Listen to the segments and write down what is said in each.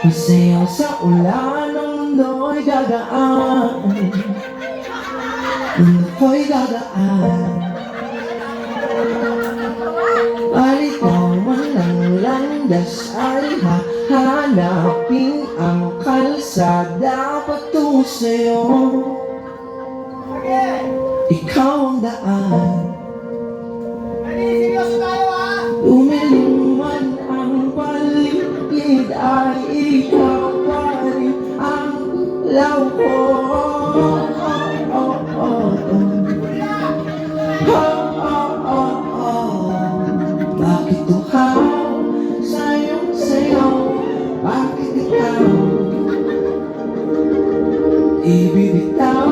Masayaw sa ulan, ang mundo'y gagaan. Mundo ko'y gagaan. Alitaw man ang landas ay hahanapin ang kalsada patungo sa'yo. Ikaw ang daan. Lumiluman ang paligid ay ikaw pa rin ang law ko. Bakit tuhaw sa'yong sayaw? Bakit ikaw ibibitaw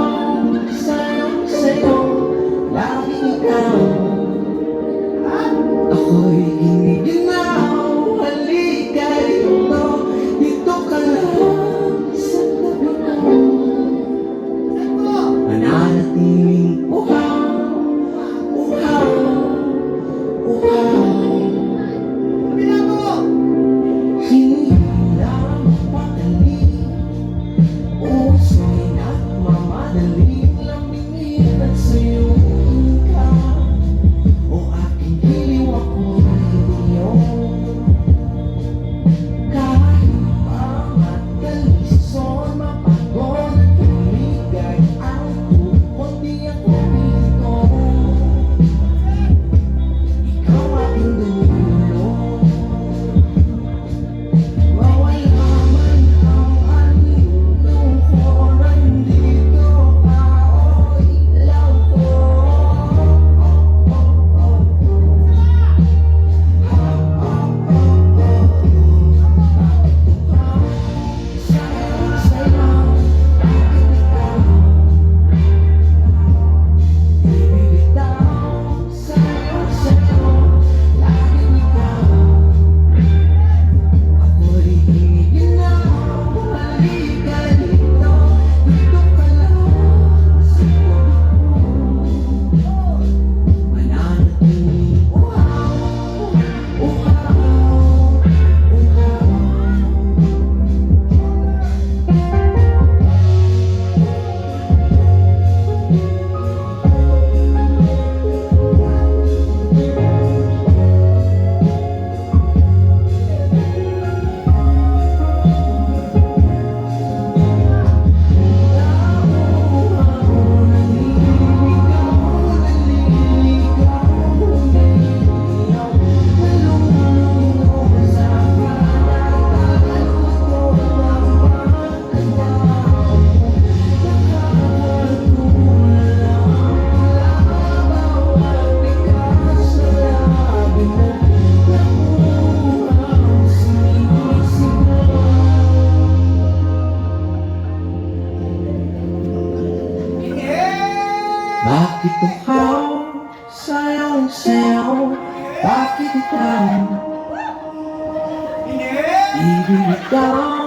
sa'yong sayaw? Laging ikaw ako'y giniginaw. Halika dito, dito ka lang sa tabi ko. Mananatiling uhaw, uhaw, uhaw. Hindi lang mapakali, uso'y nagmamadali. Lamingin at sa'yo ikaw, o aking hiliw ako'y iyon. Kahit pa matalisod, mapagod at tumigay ang tukot, di ako rito. Ikaw aking dulo. Mawala man ang anino ko, nandito ka o ilaw ko. Bakit tuhaw sa'yong sayaw? Bakit ikaw ibibitaw